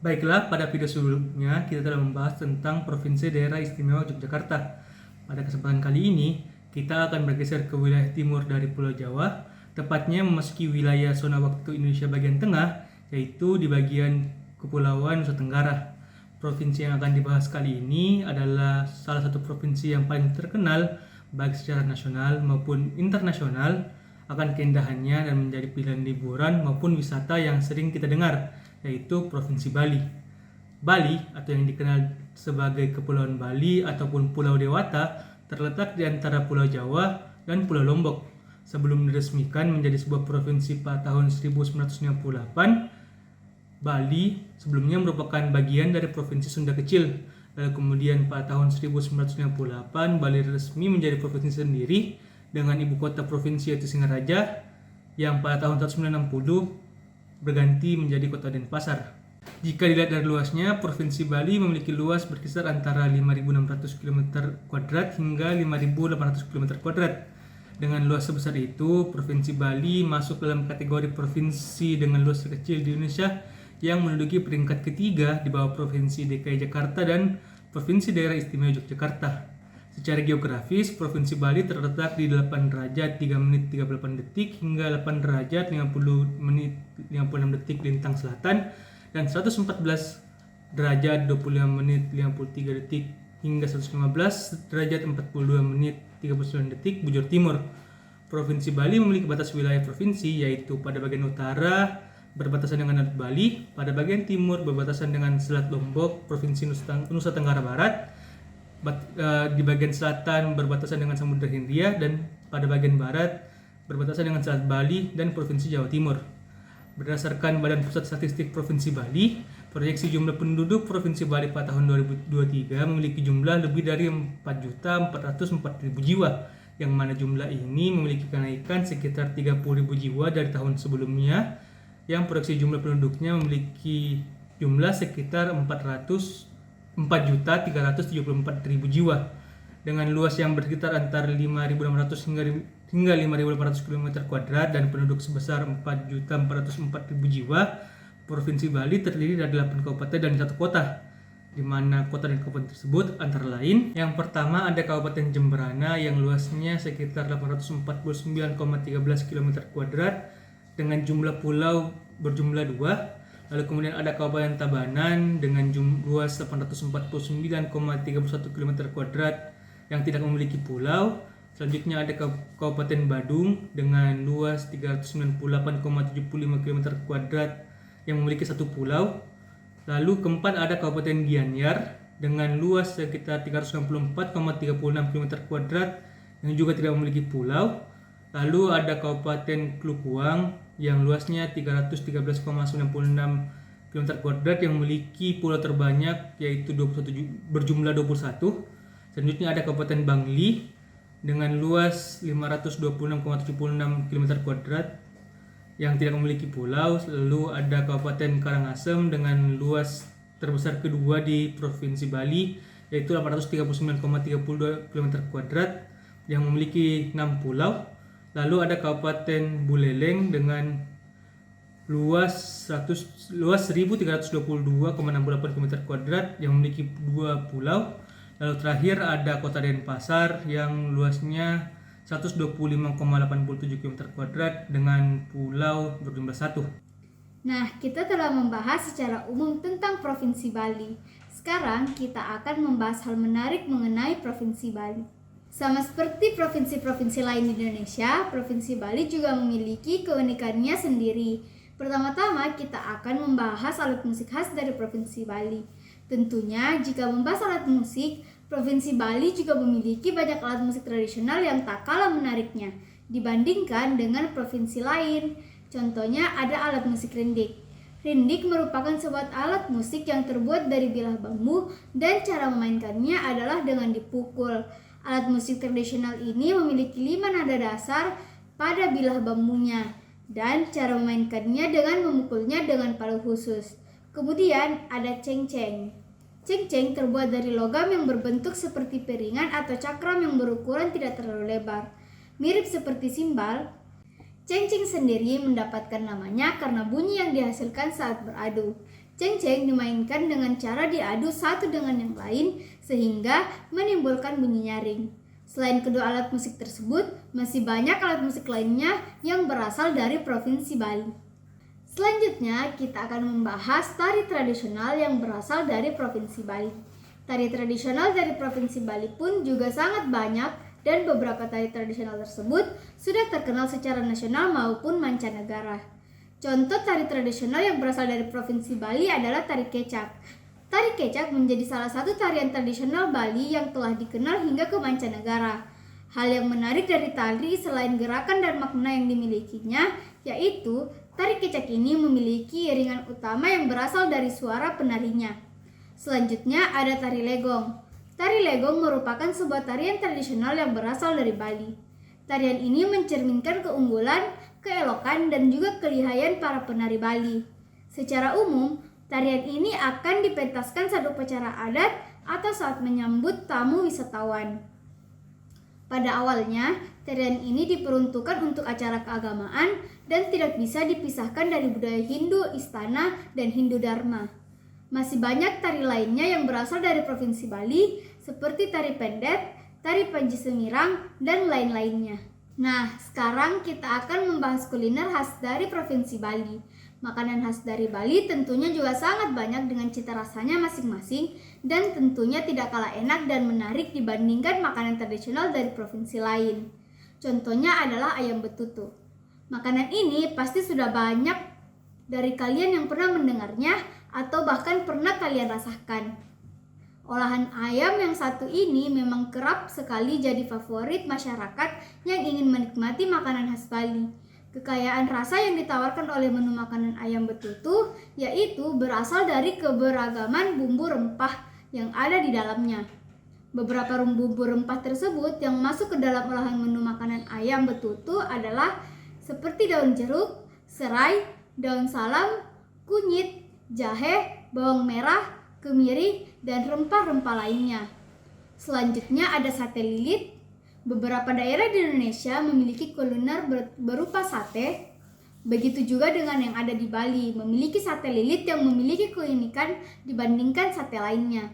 Baiklah, pada video sebelumnya kita telah membahas tentang Provinsi Daerah Istimewa Yogyakarta. Pada kesempatan kali ini, kita akan bergeser ke wilayah timur dari Pulau Jawa, tepatnya memasuki wilayah zona waktu Indonesia bagian tengah, yaitu di bagian Kepulauan Nusa Tenggara. Provinsi yang akan dibahas kali ini adalah salah satu provinsi yang paling terkenal baik secara nasional maupun internasional akan keindahannya dan menjadi pilihan liburan maupun wisata yang sering kita dengar, yaitu Provinsi Bali. Bali atau yang dikenal sebagai Kepulauan Bali ataupun Pulau Dewata terletak di antara Pulau Jawa dan Pulau Lombok. Sebelum diresmikan menjadi sebuah provinsi pada tahun 1958, Bali sebelumnya merupakan bagian dari Provinsi Sunda Kecil. Lalu kemudian pada tahun 1958 Bali resmi menjadi provinsi sendiri dengan ibu kota provinsi yaitu Singaraja, yang pada tahun 1960 berganti menjadi kota Denpasar. Jika dilihat dari luasnya, Provinsi Bali memiliki luas berkisar antara 5.600 km² hingga 5.800 km². Dengan luas sebesar itu, Provinsi Bali masuk dalam kategori provinsi dengan luas terkecil di Indonesia yang menduduki peringkat ketiga di bawah Provinsi DKI Jakarta dan Provinsi Daerah Istimewa Yogyakarta. Secara geografis, Provinsi Bali terletak di 8 derajat 3 menit 38 detik hingga 8 derajat 50 menit 56 detik lintang selatan dan 114 derajat 25 menit 53 detik hingga 115 derajat 42 menit 39 detik bujur timur. Provinsi Bali memiliki batas wilayah provinsi, yaitu pada bagian utara berbatasan dengan Laut Bali, pada bagian timur berbatasan dengan Selat Lombok, Provinsi Nusa Tenggara Barat, di bagian selatan berbatasan dengan Samudra Hindia, dan pada bagian barat berbatasan dengan Selat Bali dan Provinsi Jawa Timur. Berdasarkan Badan Pusat Statistik Provinsi Bali, proyeksi jumlah penduduk Provinsi Bali pada tahun 2023 memiliki jumlah lebih dari 4.404.000 jiwa, yang mana jumlah ini memiliki kenaikan sekitar 30.000 jiwa dari tahun sebelumnya, yang proyeksi jumlah penduduknya memiliki jumlah sekitar 4.374.000 jiwa dengan luas yang berkisar antara 5.600 hingga 5.800 km² dan penduduk sebesar 4.404.000 jiwa. Provinsi Bali terdiri dari 8 kabupaten dan 1 kota, di mana kota dan kabupaten tersebut antara lain: yang pertama ada Kabupaten Jemberana yang luasnya sekitar 849,13 km² dengan jumlah pulau berjumlah 2. Lalu kemudian ada Kabupaten Tabanan dengan luas 849,31 km² yang tidak memiliki pulau. Selanjutnya ada Kabupaten Badung dengan luas 398,75 km² yang memiliki 1 pulau. Lalu keempat ada Kabupaten Gianyar dengan luas sekitar 364,36 km² yang juga tidak memiliki pulau. Lalu ada Kabupaten Klukuang yang luasnya 313,96 km² yang memiliki pulau terbanyak yaitu berjumlah 21. Selanjutnya ada Kabupaten Bangli dengan luas 526,76 km² yang tidak memiliki pulau. Lalu ada Kabupaten Karangasem dengan luas terbesar kedua di Provinsi Bali yaitu 839,32 km² yang memiliki 6 pulau. Lalu ada Kabupaten Buleleng dengan luas 1.322,68 km² yang memiliki 2 pulau. Lalu terakhir ada Kota Denpasar yang luasnya 125,87 km² dengan pulau berjumlah 1. Nah, kita telah membahas secara umum tentang Provinsi Bali. Sekarang kita akan membahas hal menarik mengenai Provinsi Bali. Sama seperti provinsi-provinsi lain di Indonesia, Provinsi Bali juga memiliki keunikannya sendiri. Pertama-tama kita akan membahas alat musik khas dari Provinsi Bali. Tentunya jika membahas alat musik, Provinsi Bali juga memiliki banyak alat musik tradisional yang tak kalah menariknya dibandingkan dengan provinsi lain. Contohnya ada alat musik rindik. Rindik merupakan sebuah alat musik yang terbuat dari bilah bambu dan cara memainkannya adalah dengan dipukul. Alat musik tradisional ini memiliki 5 nada dasar pada bilah bambunya dan cara memainkannya dengan memukulnya dengan palu khusus. Kemudian ada cengceng. Cengceng terbuat dari logam yang berbentuk seperti piringan atau cakram yang berukuran tidak terlalu lebar. Mirip seperti simbal, cengceng sendiri mendapatkan namanya karena bunyi yang dihasilkan saat beradu. Cengceng dimainkan dengan cara diadu satu dengan yang lain sehingga menimbulkan bunyi nyaring. Selain kedua alat musik tersebut, masih banyak alat musik lainnya yang berasal dari Provinsi Bali. Selanjutnya, kita akan membahas tari tradisional yang berasal dari Provinsi Bali. Tari tradisional dari Provinsi Bali pun juga sangat banyak dan beberapa tari tradisional tersebut sudah terkenal secara nasional maupun mancanegara. Contoh tari tradisional yang berasal dari Provinsi Bali adalah tari kecak. Tari kecak menjadi salah satu tarian tradisional Bali yang telah dikenal hingga ke mancanegara. Hal yang menarik dari tari selain gerakan dan makna yang dimilikinya, yaitu tari kecak ini memiliki iringan utama yang berasal dari suara penarinya. Selanjutnya ada tari legong. Tari legong merupakan sebuah tarian tradisional yang berasal dari Bali. Tarian ini mencerminkan keunggulan, keelokan, dan juga kelihayan para penari Bali. Secara umum, tarian ini akan dipentaskan saat upacara adat atau saat menyambut tamu wisatawan. Pada awalnya, tarian ini diperuntukkan untuk acara keagamaan dan tidak bisa dipisahkan dari budaya Hindu, istana, dan Hindu Dharma. Masih banyak tari lainnya yang berasal dari Provinsi Bali, seperti tari pendet, tari Panji Semirang, dan lain-lainnya. Nah, sekarang kita akan membahas kuliner khas dari Provinsi Bali. Makanan khas dari Bali tentunya juga sangat banyak dengan cita rasanya masing-masing dan tentunya tidak kalah enak dan menarik dibandingkan makanan tradisional dari provinsi lain. Contohnya adalah ayam betutu. Makanan ini pasti sudah banyak dari kalian yang pernah mendengarnya atau bahkan pernah kalian rasakan. Olahan ayam yang satu ini memang kerap sekali jadi favorit masyarakat yang ingin menikmati makanan khas Bali. Kekayaan rasa yang ditawarkan oleh menu makanan ayam betutu yaitu berasal dari keberagaman bumbu rempah yang ada di dalamnya. Beberapa bumbu rempah tersebut yang masuk ke dalam olahan menu makanan ayam betutu adalah seperti daun jeruk, serai, daun salam, kunyit, jahe, bawang merah, kemiri, dan rempah-rempah lainnya. Selanjutnya ada sate lilit. Beberapa daerah di Indonesia memiliki kuliner berupa sate. Begitu juga dengan yang ada di Bali, memiliki sate lilit yang memiliki keunikan dibandingkan sate lainnya.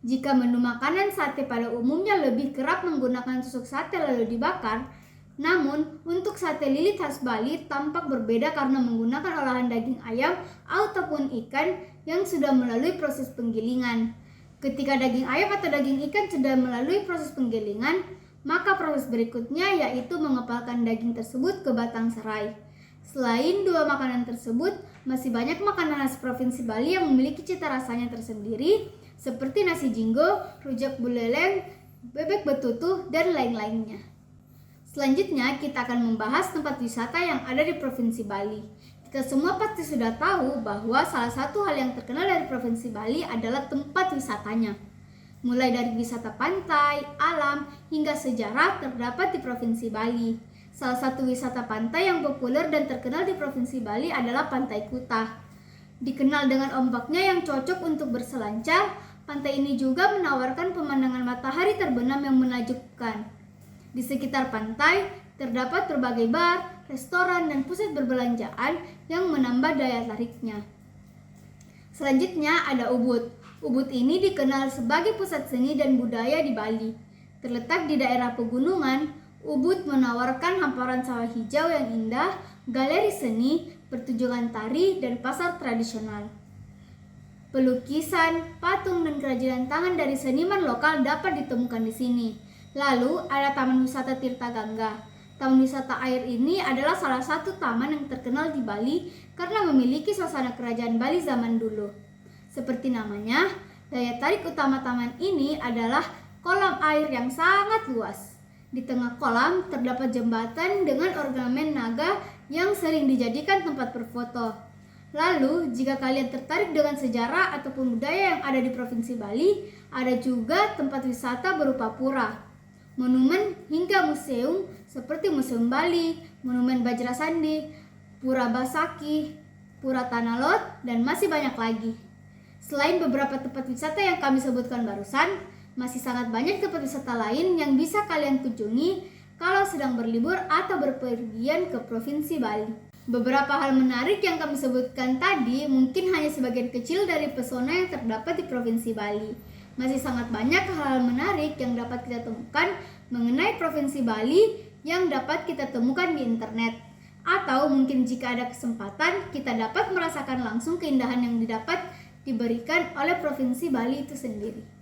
Jika menu makanan sate pada umumnya lebih kerap menggunakan tusuk sate lalu dibakar, namun untuk sate lilit khas Bali tampak berbeda karena menggunakan olahan daging ayam ataupun ikan yang sudah melalui proses penggilingan. Ketika daging ayam atau daging ikan sudah melalui proses penggilingan, maka proses berikutnya yaitu mengepalkan daging tersebut ke batang serai. Selain dua makanan tersebut, masih banyak makanan khas Provinsi Bali yang memiliki cita rasanya tersendiri, seperti nasi jinggo, rujak buleleng, bebek betutu, dan lain-lainnya. Selanjutnya, kita akan membahas tempat wisata yang ada di Provinsi Bali. Kita semua pasti sudah tahu bahwa salah satu hal yang terkenal dari Provinsi Bali adalah tempat wisatanya. Mulai dari wisata pantai, alam, hingga sejarah terdapat di Provinsi Bali. Salah satu wisata pantai yang populer dan terkenal di Provinsi Bali adalah Pantai Kuta. Dikenal dengan ombaknya yang cocok untuk berselancar, pantai ini juga menawarkan pemandangan matahari terbenam yang menakjubkan. Di sekitar pantai, terdapat berbagai bar, restoran, dan pusat perbelanjaan yang menambah daya tariknya. Selanjutnya ada Ubud. Ubud ini dikenal sebagai pusat seni dan budaya di Bali. Terletak di daerah pegunungan, Ubud menawarkan hamparan sawah hijau yang indah, galeri seni, pertunjukan tari, dan pasar tradisional. Pelukisan, patung, dan kerajinan tangan dari seniman lokal dapat ditemukan di sini. Lalu ada Taman Wisata Tirta Gangga. Taman wisata air ini adalah salah satu taman yang terkenal di Bali karena memiliki suasana kerajaan Bali zaman dulu. Seperti namanya, daya tarik utama taman ini adalah kolam air yang sangat luas. Di tengah kolam terdapat jembatan dengan ornamen naga yang sering dijadikan tempat berfoto. Lalu, jika kalian tertarik dengan sejarah ataupun budaya yang ada di Provinsi Bali, ada juga tempat wisata berupa pura, monumen hingga museum seperti Museum Bali, Monumen Bajrasandi, Pura Basaki, Pura Tanah Lot, dan masih banyak lagi. Selain beberapa tempat wisata yang kami sebutkan barusan, masih sangat banyak tempat wisata lain yang bisa kalian kunjungi kalau sedang berlibur atau berpergian ke Provinsi Bali. Beberapa hal menarik yang kami sebutkan tadi mungkin hanya sebagian kecil dari pesona yang terdapat di Provinsi Bali. Masih sangat banyak hal-hal menarik yang dapat kita temukan mengenai Provinsi Bali yang dapat kita temukan di internet. Atau mungkin jika ada kesempatan, kita dapat merasakan langsung keindahan yang didapat diberikan oleh Provinsi Bali itu sendiri.